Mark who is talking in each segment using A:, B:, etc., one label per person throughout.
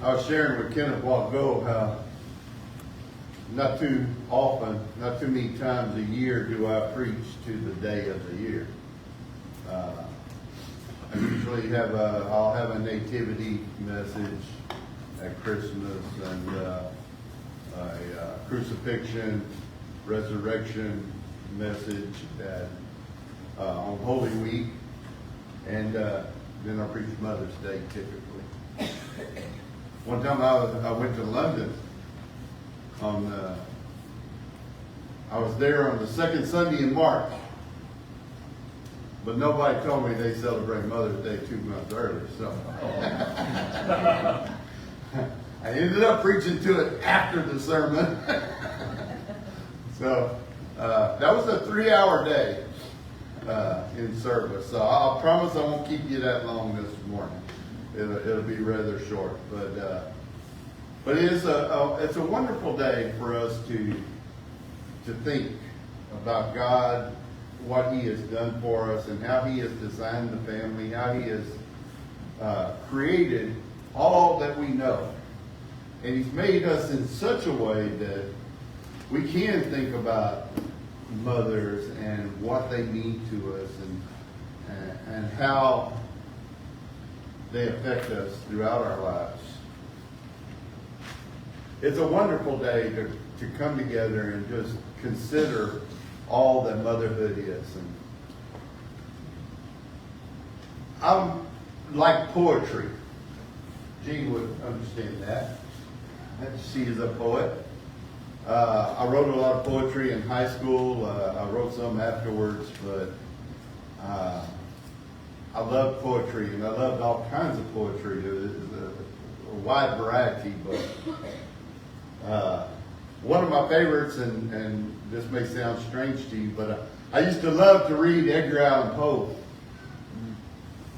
A: I was sharing with Kenneth a while ago how not too often, not too many times a year do I preach to the day of the year. I usually I'll have a nativity message at Christmas and a crucifixion, resurrection message on Holy Week, and then I preach Mother's Day typically. One time I went to London I was there on the second Sunday in March, but nobody told me they celebrate Mother's Day 2 months early, so I ended up preaching to it after the sermon. So that was a 3-hour day in service, so I promise I won't keep you that long this morning. It'll be rather short, but it's a wonderful day for us to think about God, what He has done for us, and how He has designed the family, how He has created all that we know. And He's made us in such a way that we can think about mothers and what they mean to us and how they affect us throughout our lives. It's a wonderful day to come together and just consider all that motherhood is. And I'm like poetry. Jean would understand that. She is a poet. I wrote a lot of poetry in high school. I wrote some afterwards, but I love poetry, and I loved all kinds of poetry. There's a wide variety, but one of my favorites, and this may sound strange to you, but I used to love to read Edgar Allan Poe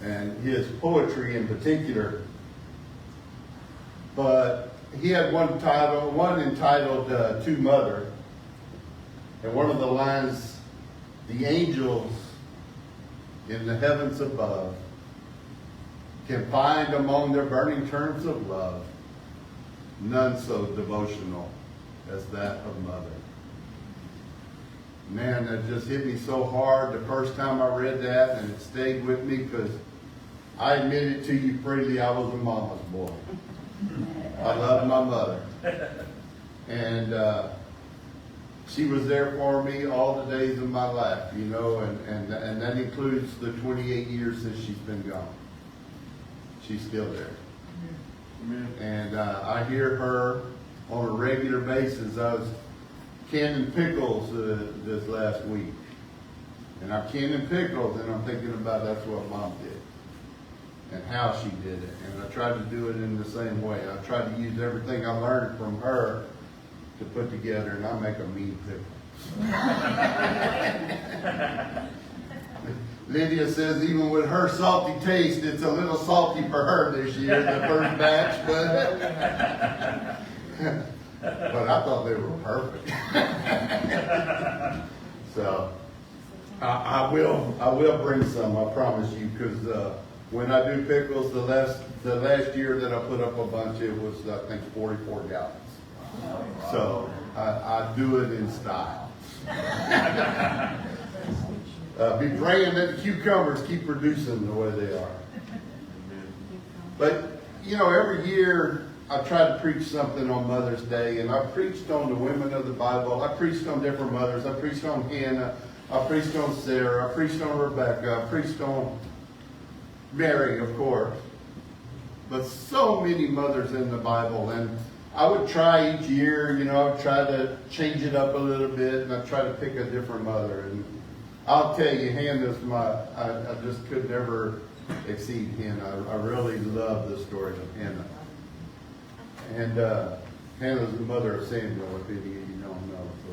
A: and his poetry in particular. But he had one entitled To Mother, and one of the lines, the angels in the heavens above can find among their burning terms of love none so devotional as that of mother. Man, that just hit me so hard the first time I read that, and it stayed with me because I admit it to you freely, I was a mama's boy. I loved my mother. And she was there for me all the days of my life, you know, and that includes the 28 years since she's been gone. She's still there. Amen. And I hear her on a regular basis. I was canning pickles this last week. And I'm canning pickles, and I'm thinking about that's what Mom did and how she did it. And I tried to do it in the same way. I tried to use everything I learned from her to put together, and I make a mean pickle. Lydia says even with her salty taste, it's a little salty for her this year, the first batch, but I thought they were perfect. So I will bring some, I promise you, because when I do pickles, the last year that I put up a bunch, it was I think 44 gallons. So I do it in style. Be praying that the cucumbers keep producing the way they are. But, you know, every year I try to preach something on Mother's Day, and I preached on the women of the Bible. I preached on different mothers. I preached on Hannah. I preached on Sarah. I preached on Rebecca. I preached on Mary, of course. But so many mothers in the Bible, and I would try each year, you know, I would try to change it up a little bit, and I'd try to pick a different mother. And I'll tell you, Hannah's I just could never exceed Hannah. I really love the story of Hannah. And Hannah's the mother of Samuel, if any of you don't know. So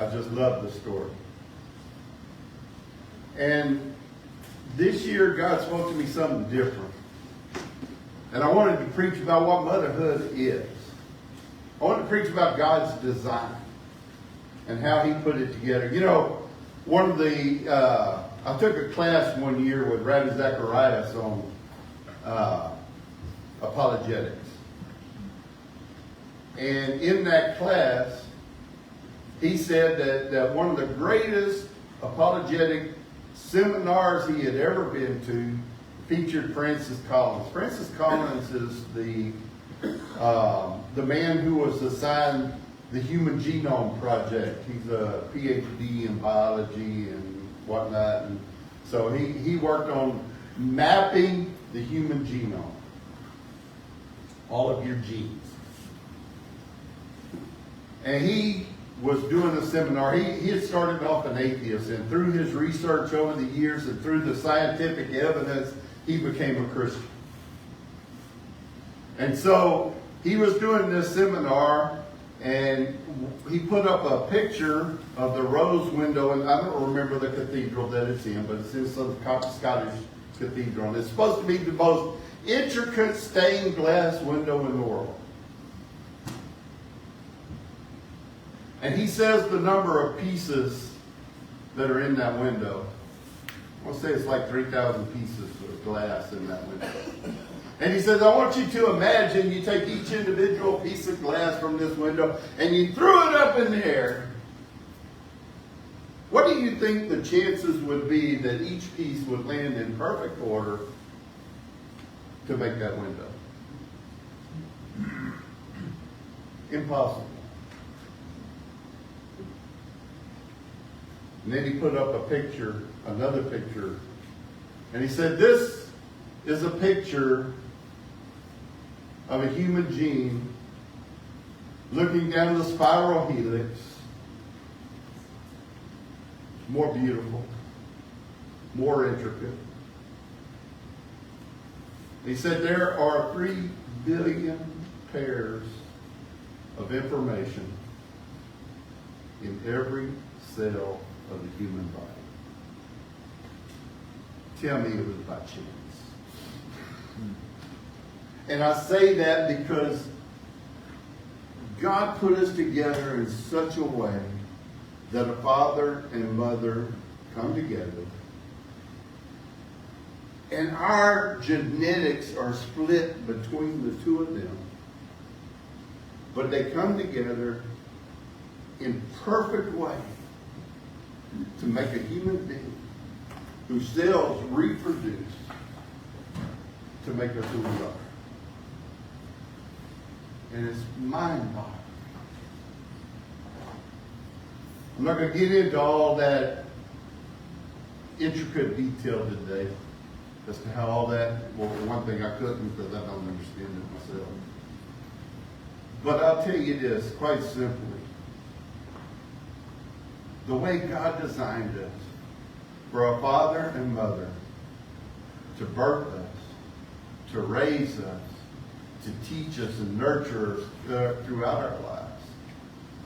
A: I just love the story. And this year, God spoke to me something different. And I wanted to preach about what motherhood is. I wanted to preach about God's design and how He put it together. You know, one of the, I took a class one year with Rabbi Zacharias on apologetics. And in that class, he said that one of the greatest apologetic seminars he had ever been to featured Francis Collins. Francis Collins is the man who was assigned the Human Genome Project. He's a PhD in biology and whatnot. And so he worked on mapping the human genome, all of your genes. And he was doing a seminar. He had started off an atheist, and through his research over the years and through the scientific evidence, he became a Christian. And so he was doing this seminar, and he put up a picture of the rose window, and I don't remember the cathedral that it's in, but it's in some Scottish cathedral. And it's supposed to be the most intricate stained glass window in the world. And he says the number of pieces that are in that window. I want to say it's like 3,000 pieces of glass in that window. And he says, I want you to imagine you take each individual piece of glass from this window and you threw it up in the air. What do you think the chances would be that each piece would land in perfect order to make that window? Impossible. And then he put up a picture, another picture, and he said, this is a picture of a human gene looking down the spiral helix, more beautiful, more intricate. He said there are 3 billion pairs of information in every cell of the human body. Tell me it was by chance. And I say that because God put us together in such a way that a father and mother come together. And our genetics are split between the two of them. But they come together in perfect way to make a human being whose cells reproduce to make us who we are. And it's mind-boggling. I'm not going to get into all that intricate detail today as to how all that, well, for one thing I couldn't because I don't understand it myself. But I'll tell you this, quite simply. The way God designed us for a father and mother to birth us, to raise us, to teach us and nurture us throughout our lives.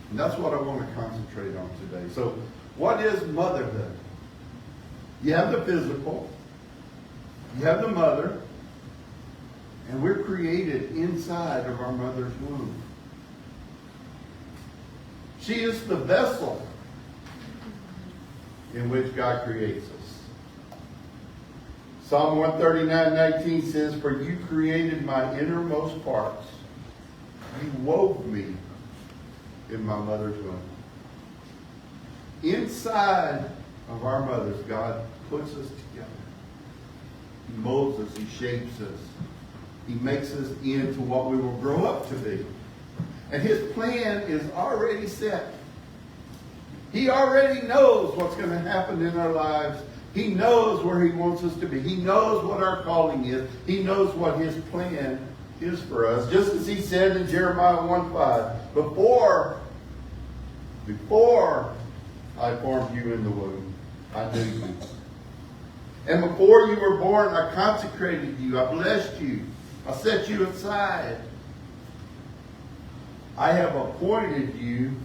A: And that's what I want to concentrate on today. So, what is motherhood? You have the physical, you have the mother, and we're created inside of our mother's womb. She is the vessel in which God creates us. Psalm 139:19 says, for you created my innermost parts. You wove me in my mother's womb. Inside of our mothers, God puts us together. He molds us. He shapes us. He makes us into what we will grow up to be. And His plan is already set. He already knows what's going to happen in our lives. He knows where He wants us to be. He knows what our calling is. He knows what His plan is for us. Just as He said in Jeremiah 1:5, before I formed you in the womb, I knew you. And before you were born, I consecrated you. I blessed you. I set you aside. I have appointed you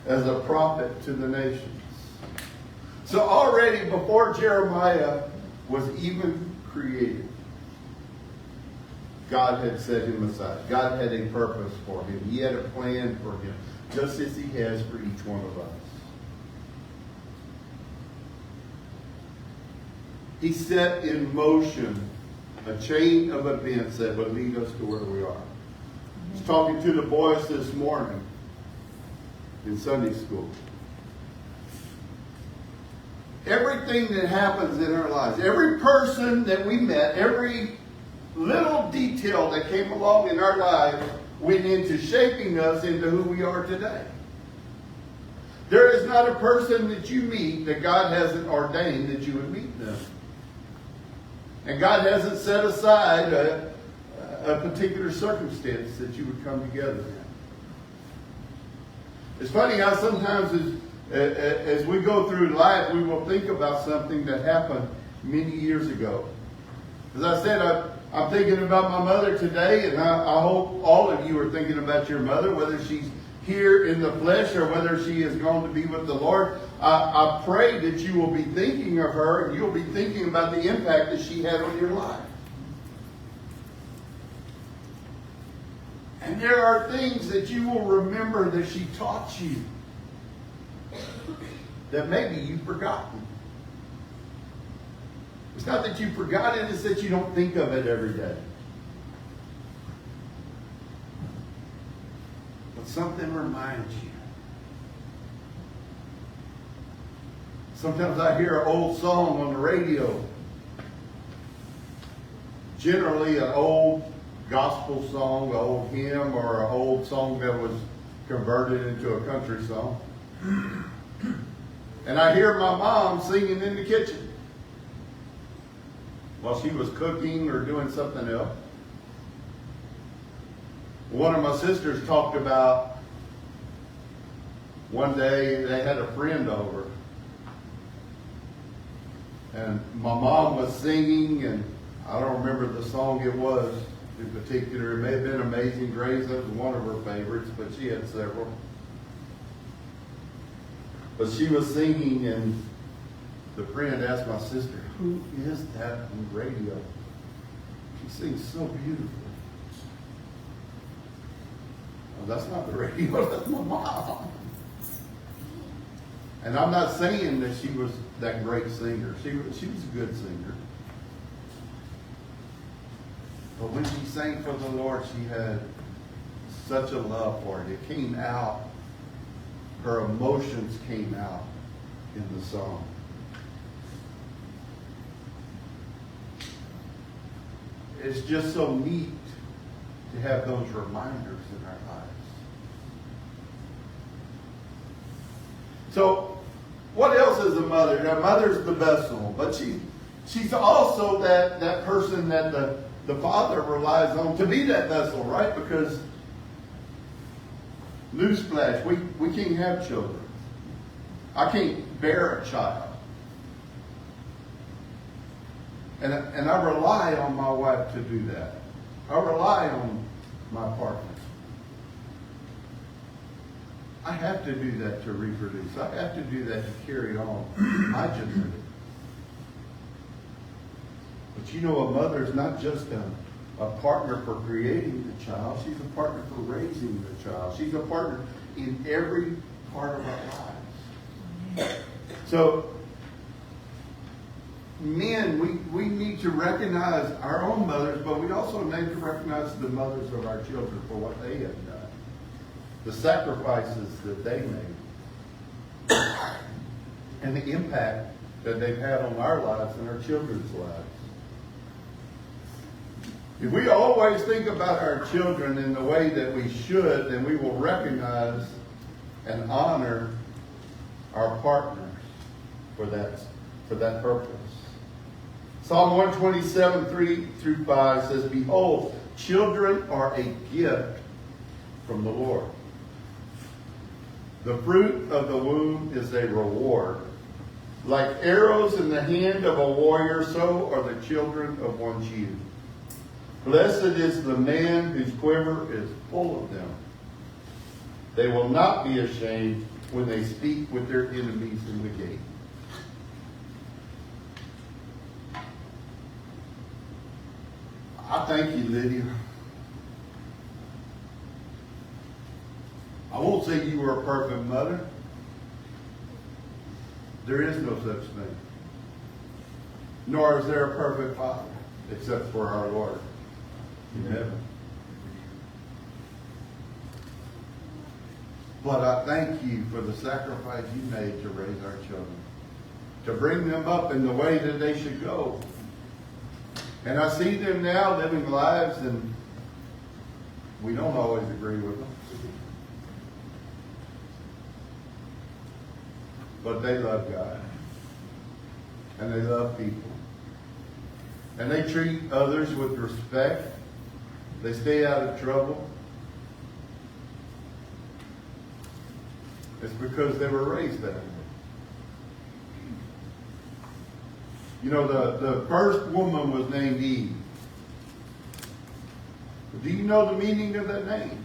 A: as a prophet to the nations. So already before Jeremiah was even created, God had set him aside. God had a purpose for him. He had a plan for him, just as He has for each one of us. He set in motion a chain of events that would lead us to where we are. I was talking to the boys this morning in Sunday school. Everything that happens in our lives, every person that we met, every little detail that came along in our lives went into shaping us into who we are today. There is not a person that you meet that God hasn't ordained that you would meet them. And God hasn't set aside a particular circumstance that you would come together in. It's funny how sometimes as we go through life, we will think about something that happened many years ago. As I said, I'm thinking about my mother today, and I hope all of you are thinking about your mother, whether she's here in the flesh or whether she is going to be with the Lord. I pray that you will be thinking of her, and you'll be thinking about the impact that she had on your life. And there are things that you will remember that she taught you that maybe you've forgotten. It's not that you forgot it, it's that you don't think of it every day. But something reminds you. Sometimes I hear an old song on the radio. Generally an old gospel song, an old hymn, or an old song that was converted into a country song. And I hear my mom singing in the kitchen while she was cooking or doing something else. One of my sisters talked about one day they had a friend over. And my mom was singing, and I don't remember the song it was in particular. It may have been Amazing Grace. That was one of her favorites, but she had several. But she was singing, and the friend asked my sister, "Who is that on the radio? She sings so beautifully." Well, that's not the radio, that's my mom. And I'm not saying that she was that great singer. She was a good singer. But when she sang for the Lord, she had such a love for it. It came out. Her emotions came out in the song. It's just so neat to have those reminders in our lives. So, what else is a mother? Now, mother's the vessel, but she's also that person that the father relies on to be that vessel, right? Because, newsflash, we can't have children. I can't bear a child. And I rely on my wife to do that. I rely on my partner. I have to do that to reproduce. I have to do that to carry on my generation. But you know, a mother is not just a partner for creating the child. She's a partner for raising the child. She's a partner in every part of our lives. So, men, we need to recognize our own mothers, but we also need to recognize the mothers of our children for what they have done. The sacrifices that they made. And the impact that they've had on our lives and our children's lives. If we always think about our children in the way that we should, then we will recognize and honor our partners for that purpose. Psalm 127, 3-5 says, "Behold, children are a gift from the Lord. The fruit of the womb is a reward. Like arrows in the hand of a warrior, so are the children of one's youth. Blessed is the man whose quiver is full of them. They will not be ashamed when they speak with their enemies in the gate." I thank you, Lydia. I won't say you were a perfect mother. There is no such thing. Nor is there a perfect father, except for our Lord in heaven. But I thank you for the sacrifice you made to raise our children, to bring them up in the way that they should go. And I see them now living lives, and we don't always agree with them. But they love God. And they love people. And they treat others with respect. They stay out of trouble. It's because they were raised that way. You know, the first woman was named Eve. Do you know the meaning of that name?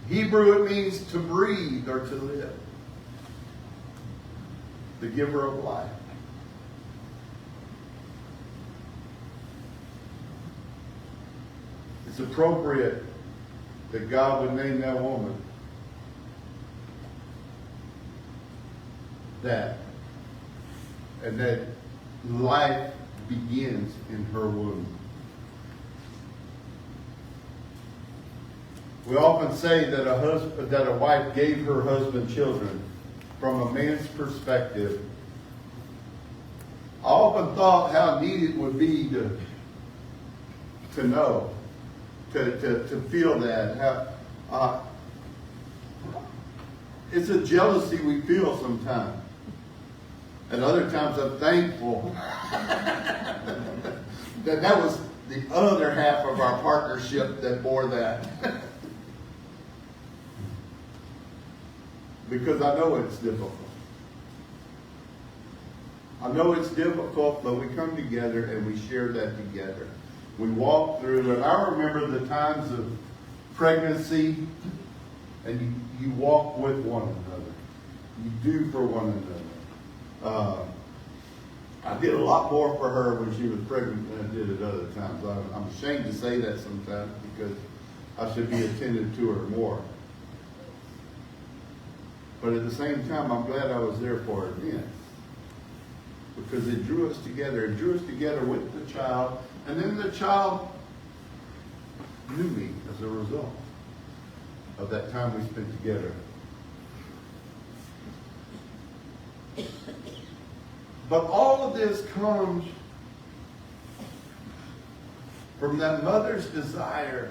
A: Hebrew, it means to breathe or to live. The giver of life. It's appropriate that God would name that woman that. And that life begins in her womb. We often say that a wife gave her husband children from a man's perspective. I often thought how neat it would be to know, to feel that. It's a jealousy we feel sometimes. And other times I'm thankful that was the other half of our partnership that bore that. Because I know it's difficult. I know it's difficult, but we come together and we share that together. We walk through, and I remember the times of pregnancy, and you walk with one another. You do for one another. I did a lot more for her when she was pregnant than I did at other times. I'm ashamed to say that sometimes because I should be attentive to her more. But at the same time, I'm glad I was there for her then. Because it drew us together. It drew us together with the child. And then the child knew me as a result of that time we spent together. But all of this comes from that mother's desire,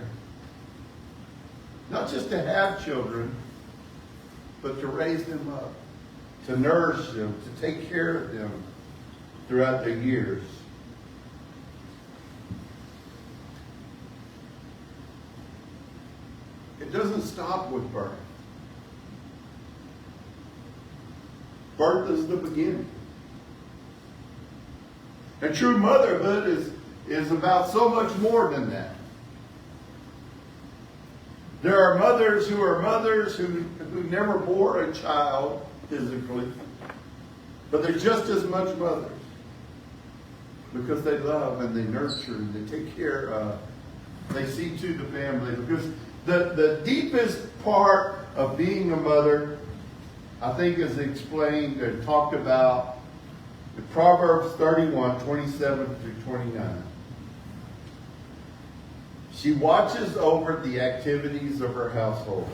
A: not just to have children, but to raise them up, to nourish them, to take care of them throughout their years. It doesn't stop with birth. Birth is the beginning. And true motherhood is about so much more than that. There are mothers who never bore a child physically, but they're just as much mothers because they love and they nurture and they take care of, they see to the family. Because the deepest part of being a mother, I think, is explained and talked about in Proverbs 31, 27 through 29. She watches over the activities of her household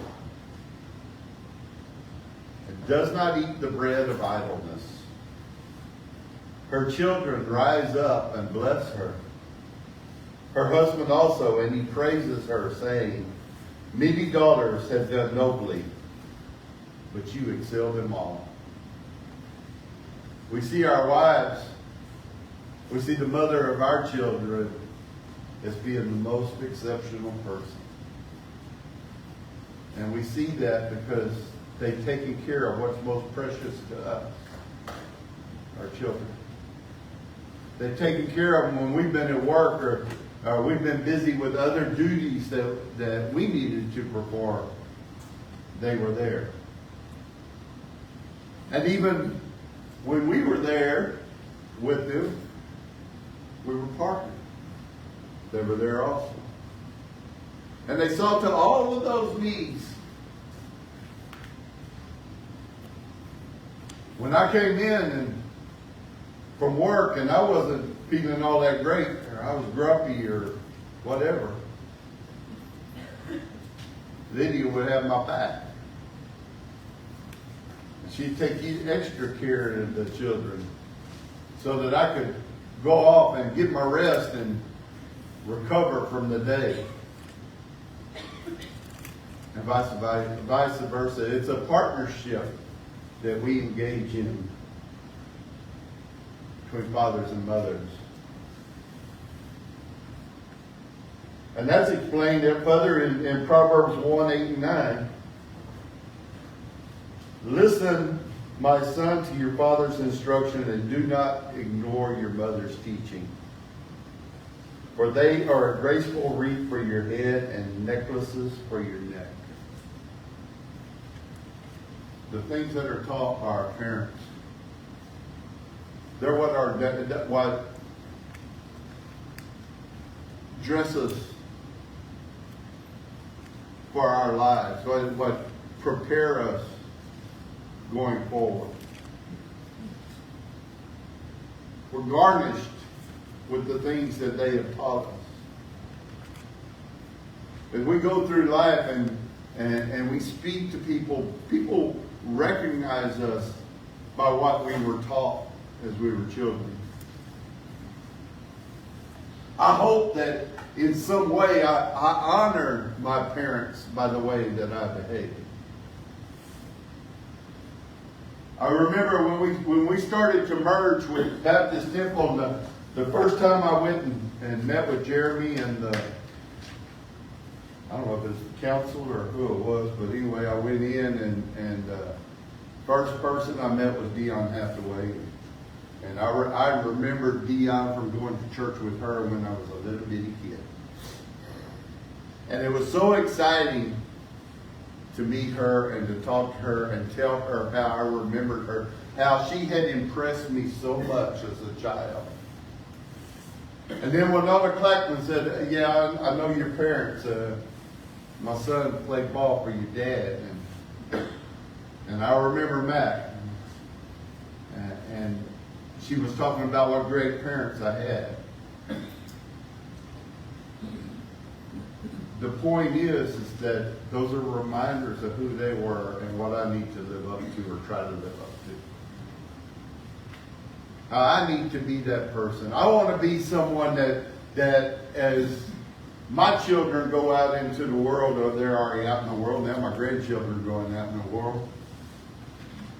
A: and does not eat the bread of idleness. Her children rise up and bless her. Her husband also, and he praises her, saying, "Many daughters have done nobly, but you excel them all." We see our wives, we see the mother of our children as being the most exceptional person. And we see that because they've taken care of what's most precious to us, our children. They've taken care of them when we've been at work or we've been busy with other duties that we needed to perform. They were there. And even when we were there with them, we were partners. They were there also. And they saw to all of those needs. When I came in from work and I wasn't feeling all that great, or I was grumpy or whatever, Lydia would have my back. She'd take extra care of the children so that I could go off and get my rest and recover from the day. And vice versa. It's a partnership that we engage in between fathers and mothers. And that's explained further in Proverbs 1, 8, and 9. Listen, my son, to your father's instruction, and do not ignore your mother's teaching. For they are a graceful wreath for your head and necklaces for your neck. The things that are taught by our parents, they're what dresses for our lives, what prepare us going forward. We're garnished with the things that they have taught us. As we go through life and we speak to people, people recognize us by what we were taught as we were children. I hope that in some way I honor my parents by the way that I behave. I remember when we started to merge with Baptist Temple, the first time I went and met with Jeremy and I don't know if it was the council or who it was, but anyway, I went in and first person I met was Dion Hathaway. And I remember Dion from going to church with her when I was a little bitty kid. And it was so exciting to meet her and to talk to her and tell her how I remembered her, how she had impressed me so much as a child. And then when Elder Clackman said, yeah, I know your parents. My son played ball for your dad. And I remember Mac. And she was talking about what great parents I had. The point is that those are reminders of who they were and what I need to live up to or try to live up to. I need to be that person. I want to be someone that as my children go out into the world, or they're already out in the world, now my grandchildren are going out in the world.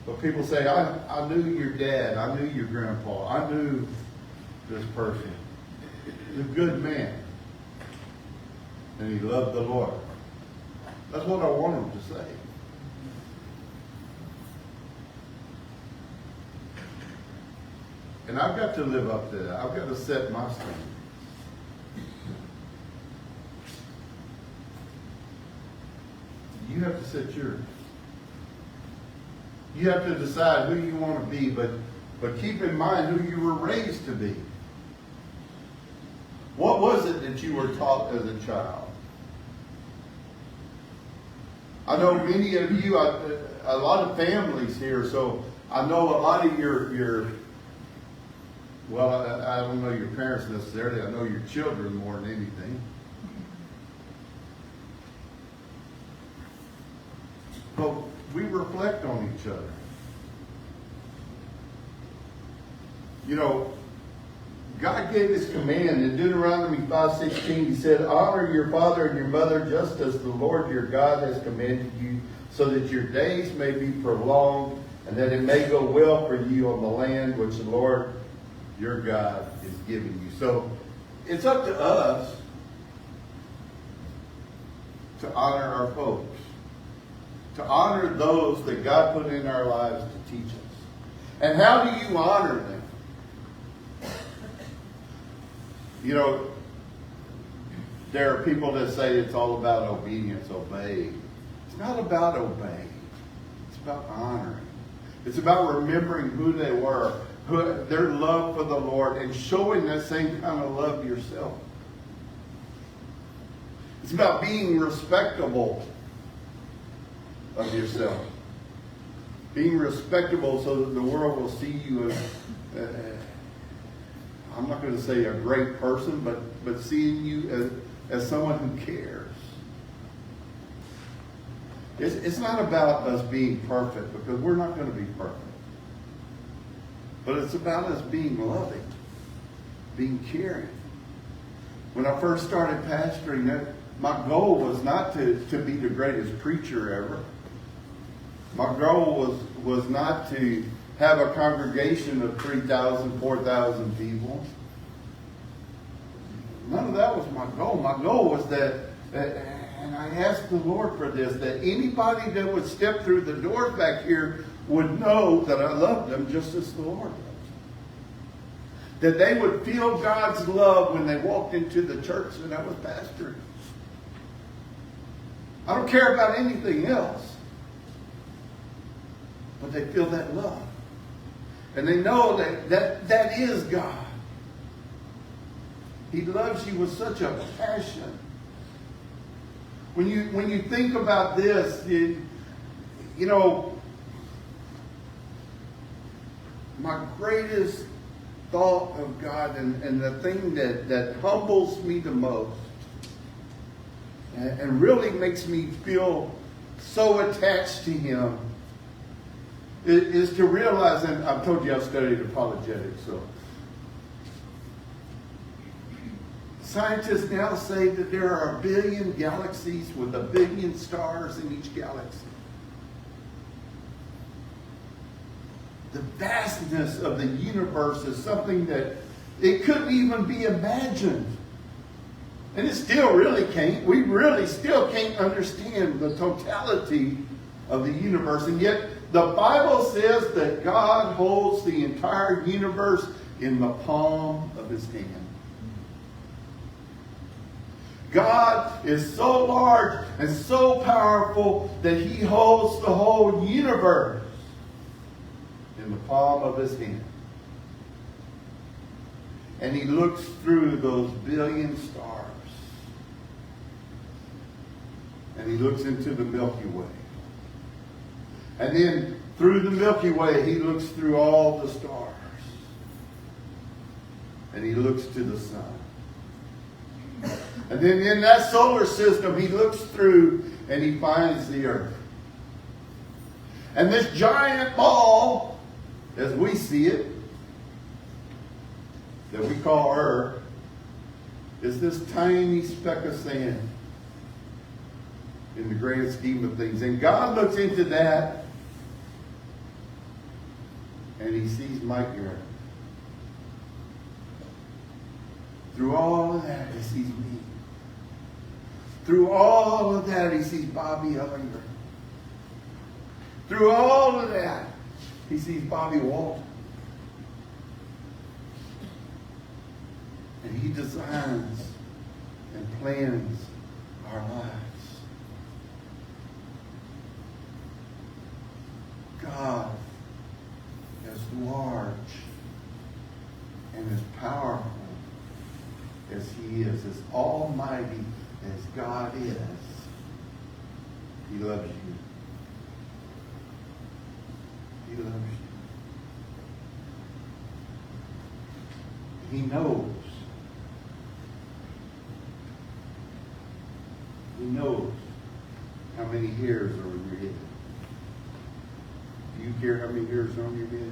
A: But people say, I knew your dad, I knew your grandpa, I knew this person. He's a good man. And he loved the Lord. That's what I want him to say. And I've got to live up to that. I've got to set my standards. You have to set yours. You have to decide who you want to be, but keep in mind who you were raised to be. What was it that you were taught as a child? I know many of you, a lot of families here, so I know a lot of your well, I don't know your parents necessarily. I know your children more than anything. But we reflect on each other. You know, God gave His command in Deuteronomy 5:16. He said, honor your father and your mother just as the Lord your God has commanded you, so that your days may be prolonged and that it may go well for you on the land which the Lord your God is giving you. So it's up to us to honor our folks, to honor those that God put in our lives to teach us. And how do you honor them? You know, there are people that say it's all about obedience, obey. It's not about obeying. It's about honoring. It's about remembering who they were, their love for the Lord, and showing that same kind of love yourself. It's about being respectable of yourself. Being respectable so that the world will see you as, I'm not going to say a great person, but seeing you as someone who cares. It's not about us being perfect, because we're not going to be perfect. But it's about us being loving, being caring. When I first started pastoring, my goal was not to be the greatest preacher ever. My goal was not to have a congregation of 3,000, 4,000 people. None of that was my goal. My goal was that, and I asked the Lord for this, that anybody that would step through the doors back here would know that I loved them just as the Lord loves them. That they would feel God's love when they walked into the church that I was pastoring. I don't care about anything else. But they feel that love. And they know that is God. He loves you with such a passion. When you think about this, my greatest thought of God and the thing that humbles me the most and really makes me feel so attached to Him is to realize, and I've told you I've studied apologetics, so scientists now say that there are 1 billion galaxies with 1 billion stars in each galaxy. The vastness of the universe is something that it couldn't even be imagined. And it still really can't. We really still can't understand the totality of the universe. And yet the Bible says that God holds the entire universe in the palm of His hand. God is so large and so powerful that He holds the whole universe in the palm of His hand. And He looks through those 1 billion stars. And He looks into the Milky Way. And then through the Milky Way, He looks through all the stars. And He looks to the sun. And then in that solar system, He looks through and He finds the earth. And this giant ball, as we see it, that we call Earth, is this tiny speck of sand in the grand scheme of things. And God looks into that and He sees Mike Garrett. Through all of that, He sees me. Through all of that, He sees Bobby Ellinger. Through all of that, He sees Bobby Walton. And He designs and plans our lives. God, as large and as powerful as He is, as almighty as God is, He loves you. He loves you. He knows. He knows how many hairs are on your head. Do you care how many hairs are on your head?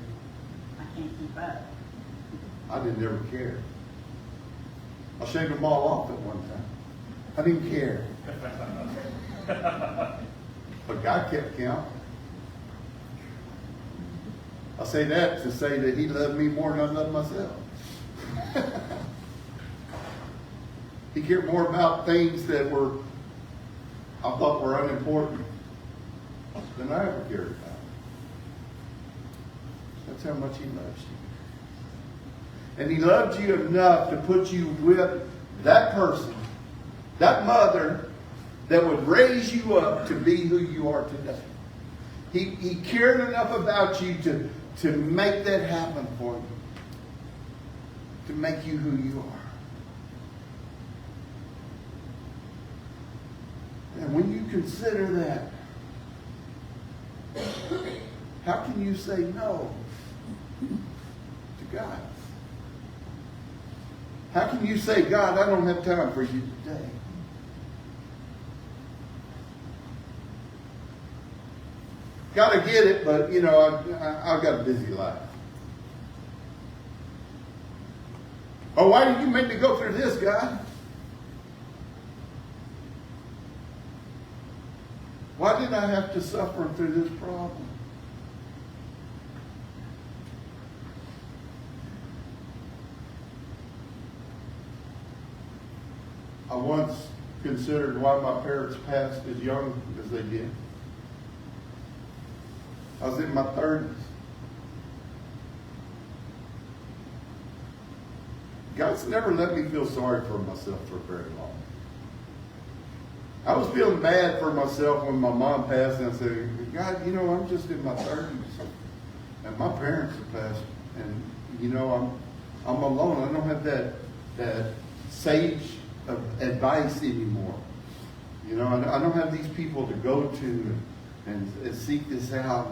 B: I can't keep up.
A: I didn't ever care. I shaved them all off at one time. I didn't care. But God kept count. I say that to say that He loved me more than I loved myself. He cared more about things that I thought were unimportant than I ever cared about. That's how much He loves you. And He loved you enough to put you with that person, that mother, that would raise you up to be who you are today. He cared enough about you to make that happen for you. To make you who you are. And when you consider that, how can you say no to God? How can you say, God, I don't have time for you today? Gotta get it, but you know, I've got a busy life. Oh, why did you make me go through this, God? Why did I have to suffer through this problem? I once considered why my parents passed as young as they did. I was in my 30s. God's never let me feel sorry for myself for very long. I was feeling bad for myself when my mom passed, and I said, God, you know, I'm just in my 30s. And my parents have passed. And, you know, I'm alone. I don't have that sage of advice anymore. You know, I don't have these people to go to and seek this out.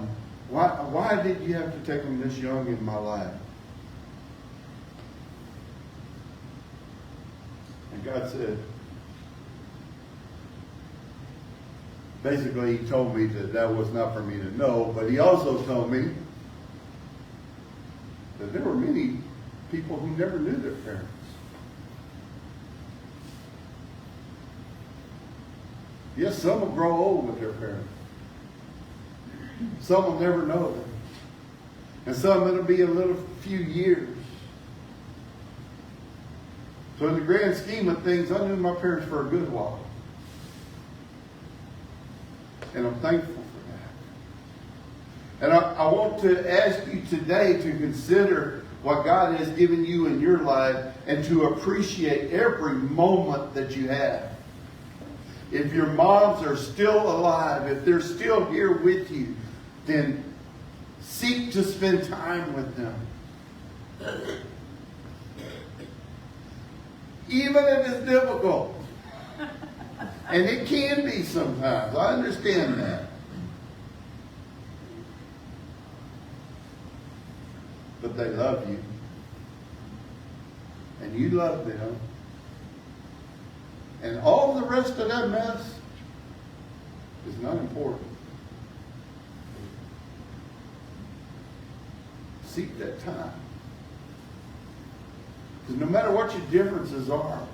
A: Why did you have to take them this young in my life? And God said, basically he told me that was not for me to know, but he also told me that there were many people who never knew their parents. Yes, some will grow old with their parents. Some will never know them. And some it'll be a little few years. So in the grand scheme of things, I knew my parents for a good while. And I'm thankful for that. And I want to ask you today to consider what God has given you in your life and to appreciate every moment that you have. If your moms are still alive, if they're still here with you, then seek to spend time with them. Even if it's difficult. And it can be sometimes. I understand that. But they love you. And you love them. And all the rest of that mess is not important. Seek that time. Because no matter what your differences are,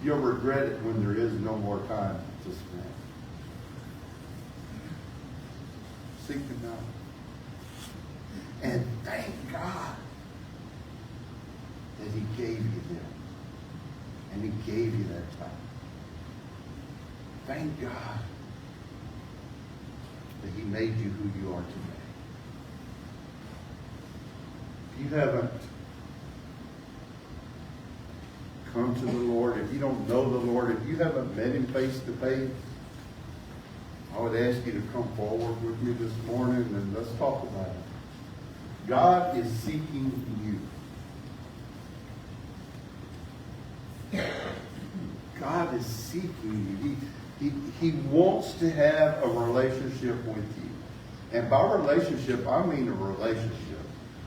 A: you'll regret it when there is no more time to spend. Seek them out. And thank God that He gave you them. And He gave you that time. Thank God that He made you who you are today. If you haven't come to the Lord, if you don't know the Lord, if you haven't met Him face to face, I would ask you to come forward with me this morning and let's talk about it. God is seeking you. God is seeking you. He wants to have a relationship with you. And by relationship, I mean a relationship.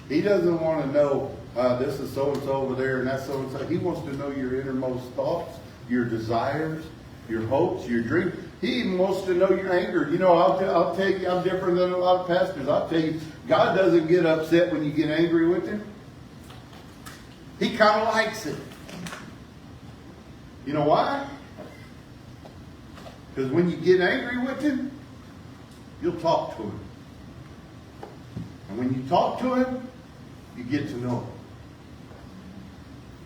A: He doesn't want to know this is so-and-so over there and that's so-and-so. He wants to know your innermost thoughts, your desires, your hopes, your dreams. He even wants to know your anger. You know, I'll tell you, I'm different than a lot of pastors. I'll tell you, God doesn't get upset when you get angry with Him. He kind of likes it. You know why? Because when you get angry with Him, you'll talk to Him. And when you talk to Him, you get to know Him.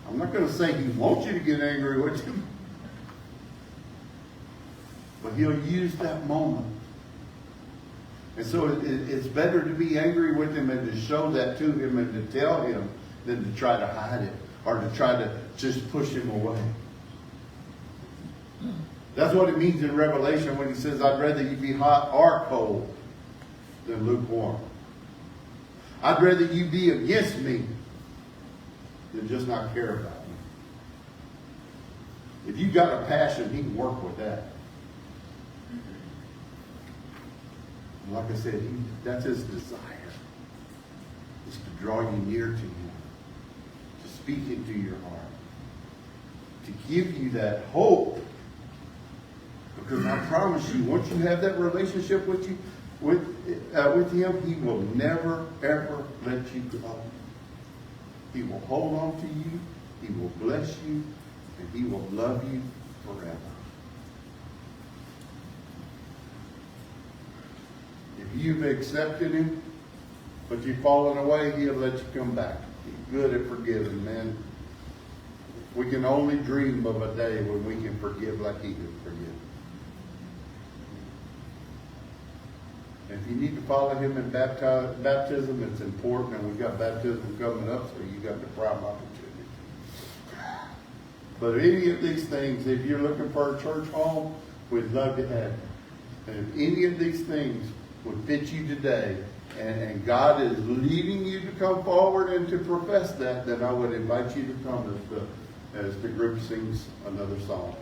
A: I'm not going to say He wants you to get angry with Him. But He'll use that moment. And so it's better to be angry with Him and to show that to Him and to tell Him than to try to hide it or to try to just push Him away. That's what it means in Revelation when He says, I'd rather you be hot or cold than lukewarm. I'd rather you be against me than just not care about me. If you got a passion, He can work with that. And like I said, that's His desire. Is to draw you near to Him. To speak into your heart. To give you that hope. Because I promise you, once you have that relationship with you, with him, he will never, ever let you go. He will hold on to you, he will bless you, and he will love you forever. If you've accepted him, but you've fallen away, he'll let you come back. He's good at forgiving, man. We can only dream of a day when we can forgive like he can forgive. If you need to follow him in baptism, it's important, and we've got baptism coming up, so you got the prime opportunity. But any of these things, if you're looking for a church home, we'd love to have you. And if any of these things would fit you today, and God is leading you to come forward and to profess that, then I would invite you to come as the group sings another song.